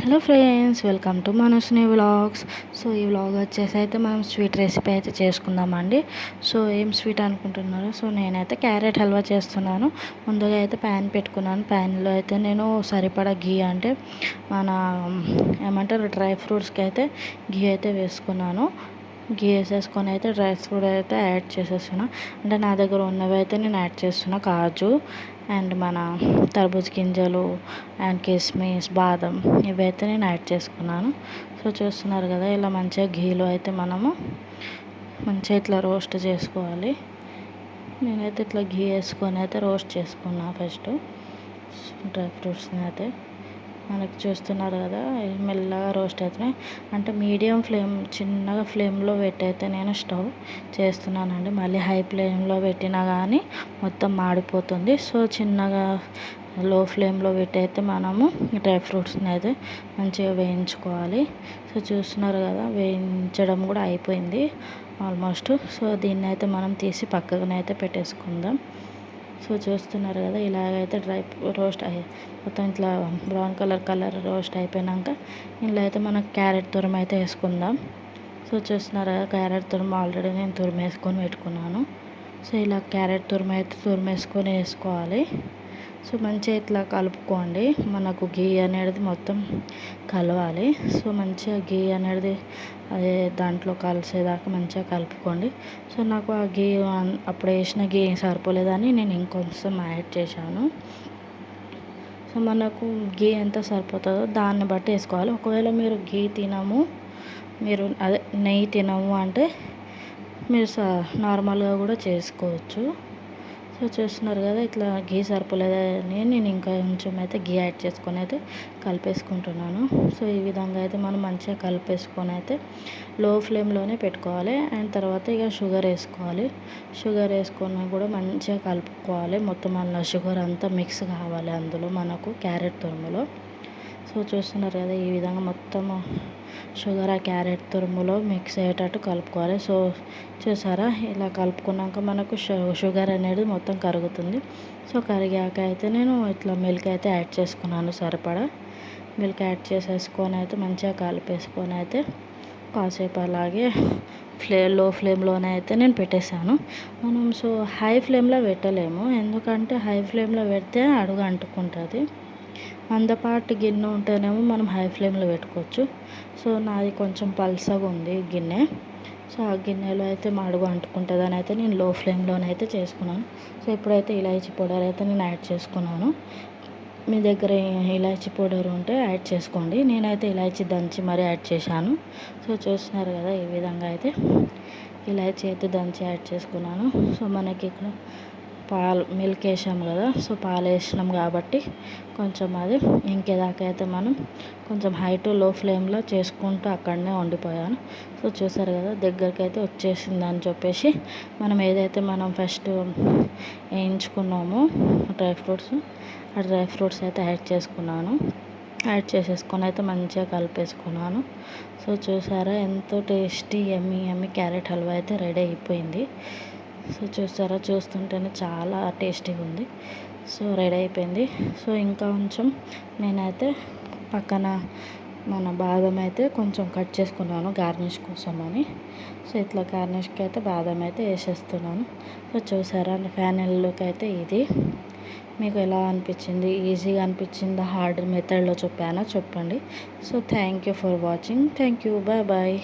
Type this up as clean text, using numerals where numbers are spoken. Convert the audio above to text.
Hello friends, welcome to మనోజ్ని vlogs. So ఈ vlog వచ్చేసి అయితే మనం స్వీట్ రెసిపీ అయితే చేసుకుందామండి. సో ఏం స్వీట్ అనుకుంటున్నారు? సో నేనైతే క్యారెట్ హల్వా చేస్తున్నాను. ముందుగా అయితే ప్యాన్ పెట్టుకున్నాను. ప్యాన్లో అయితే నేను సరిపడా గీ అంటే మన ఏమంటారు డ్రై ఫ్రూట్స్కి అయితే గీ అయితే వేసుకున్నాను. గీ వేసేసుకొని అయితే డ్రై ఫ్రూట్ అయితే యాడ్ చేసేస్తున్నా. అంటే నా దగ్గర ఉన్నవి అయితే నేను యాడ్ చేస్తున్నా. కాజు అండ్ మన తర్బూజ్ గింజలు అండ్ కిస్మిస్, బాదం ఇవైతే నేను యాడ్ చేసుకున్నాను. సో చూస్తున్నారు కదా, ఇలా మంచిగా గీలో అయితే మనము మంచిగా ఇట్లా రోస్ట్ చేసుకోవాలి. నేనైతే ఇట్లా గీ వేసుకొని అయితే రోస్ట్ చేసుకున్నా ఫస్ట్ డ్రై ఫ్రూట్స్ని అయితే. మనకు చూస్తున్నారు కదా, మెల్లగా రోస్ట్ అవుతున్నాయి. అంటే మీడియం ఫ్లేమ్, చిన్నగా ఫ్లేమ్లో పెట్టి అయితే నేను స్టవ్ చేస్తున్నానండి. మళ్ళీ హై ఫ్లేమ్లో పెట్టినా కానీ మొత్తం మాడిపోతుంది. సో చిన్నగా లో ఫ్లేమ్లో పెట్టి అయితే మనము డ్రై ఫ్రూట్స్ని అయితే మంచిగా వేయించుకోవాలి. సో చూస్తున్నారు కదా, వేయించడం కూడా అయిపోయింది ఆల్మోస్ట్. సో దీన్ని అయితే మనం తీసి పక్కనైతే పెట్టేసుకుందాం. సో చూస్తున్నారు కదా, ఇలాగైతే రోస్ట్ మొత్తం ఇట్లా బ్రౌన్ కలర్ రోస్ట్ అయిపోయాక ఇందులో అయితే మనకు క్యారెట్ తురుము అయితే వేసుకుందాం. సో చూస్తున్నారు కదా, క్యారెట్ తురుము ఆల్రెడీ నేను తురిమేసుకొని పెట్టుకున్నాను. సో ఇలా క్యారెట్ తురిమేసుకొని వేసుకోవాలి. సో మంచిగా ఇట్లా కలుపుకోండి. మనకు గీ అనేది మొత్తం కలవాలి. సో మంచిగా గీ అనేది అదే దాంట్లో కలిసేదాకా మంచిగా కలుపుకోండి. సో నాకు ఆ గీ అప్పుడు వేసిన గీ సరిపోలేదని నేను ఇంకొంచెం యాడ్ చేశాను. సో మనకు గీ ఎంత సరిపోతుందో దాన్ని బట్టి వేసుకోవాలి. ఒకవేళ మీరు గీ తినము, మీరు అదే నెయ్యి తినము అంటే మీరు నార్మల్గా కూడా చేసుకోవచ్చు. సో చూస్తున్నారు కదా, ఇట్లా గీ సరిపోలేదని నేను ఇంకా కొంచెం అయితే గీ యాడ్ చేసుకొని అయితే కలిపేసుకుంటున్నాను. సో ఈ విధంగా అయితే మనం మంచిగా కలిపేసుకొని అయితే లో ఫ్లేమ్లోనే పెట్టుకోవాలి. అండ్ తర్వాత ఇక షుగర్ వేసుకోవాలి. షుగర్ వేసుకొని కూడా మంచిగా కలుపుకోవాలి. మొత్తం అలా షుగర్ అంతా మిక్స్ కావాలి అందులో మనకు క్యారెట్ తురుములో. సో చూస్తున్నారు కదా, ఈ విధంగా మొత్తం షుగర్ ఆ క్యారెట్ తురుములో మిక్స్ అయ్యేటట్టు కలుపుకోవాలి. సో చూసారా, ఇలా కలుపుకున్నాక మనకు షుగర్ అనేది మొత్తం కరుగుతుంది. సో కరిగాక అయితే నేను ఇట్లా మిల్క్ అయితే యాడ్ చేసుకున్నాను. సరిపడా మిల్క్ యాడ్ చేసేసుకొని అయితే మంచిగా కలిపేసుకొని అయితే కాసేపు అలాగే లో ఫ్లేమ్లోనే అయితే నేను పెట్టేశాను. మనం సో హై ఫ్లేమ్లో పెట్టలేము, ఎందుకంటే హై ఫ్లేమ్లో పెడితే అడుగు అంటుకుంటుంది. మందపాటి గిన్నె ఉంటేనేమో మనం హై ఫ్లేమ్లో పెట్టుకోవచ్చు. సో నాది కొంచెం పల్సగా ఉంది గిన్నె. సో ఆ గిన్నెలో అయితే అడుగు అంటుకుంటుందని అయితే నేను లో ఫ్లేమ్లోనైతే చేసుకున్నాను. సో ఇప్పుడైతే ఇలాచీ పౌడర్ అయితే నేను యాడ్ చేసుకున్నాను. మీ దగ్గర ఇలాచీ పౌడర్ ఉంటే యాడ్ చేసుకోండి. నేనైతే ఇలాచీ దంచి మరీ యాడ్ చేశాను. సో చూస్తున్నారు కదా, ఈ విధంగా అయితే ఇలాచీ అయితే దంచి యాడ్ చేసుకున్నాను. సో మనకి ఇక్కడ మిల్క్ వేసాము కదా, సో పాలు వేసినాం కాబట్టి కొంచెం అది ఇంకేదాకా అయితే మనం కొంచెం హై టు లో ఫ్లేమ్లో చేసుకుంటూ అక్కడనే వండిపోయాను. సో చూసారు కదా, దగ్గరికి అయితే వచ్చేసిందని చెప్పేసి మనం ఏదైతే మనం ఫస్ట్ వేయించుకున్నామో ఆ డ్రై ఫ్రూట్స్ అయితే యాడ్ చేసుకున్నాను. యాడ్ చేసేసుకొని అయితే మంచిగా కలిపేసుకున్నాను. సో చూసారా, ఎంతో టేస్టీ యమ్మీ క్యారెట్ హల్వా అయితే రెడీ అయిపోయింది. సో చూసారా, చూస్తుంటేనే చాలా టేస్టీగా ఉంది. సో రెడీ అయిపోయింది. సో ఇంకా కొంచెం నేనైతే పక్కన మన బాదం అయితే కొంచెం కట్ చేసుకున్నాను గార్నిష్ కోసం అని. సో ఇట్లా గార్నిష్కి అయితే బాదం అయితే వేసేస్తున్నాను. సో చూసారా, ఫైనల్ లుక్ అయితే ఇది. మీకు ఎలా అనిపించింది? ఈజీగా అనిపించిందా, హార్డ్ మెథడ్లో చెప్పానా చెప్పండి. So thank you for watching. Thank you. Bye bye.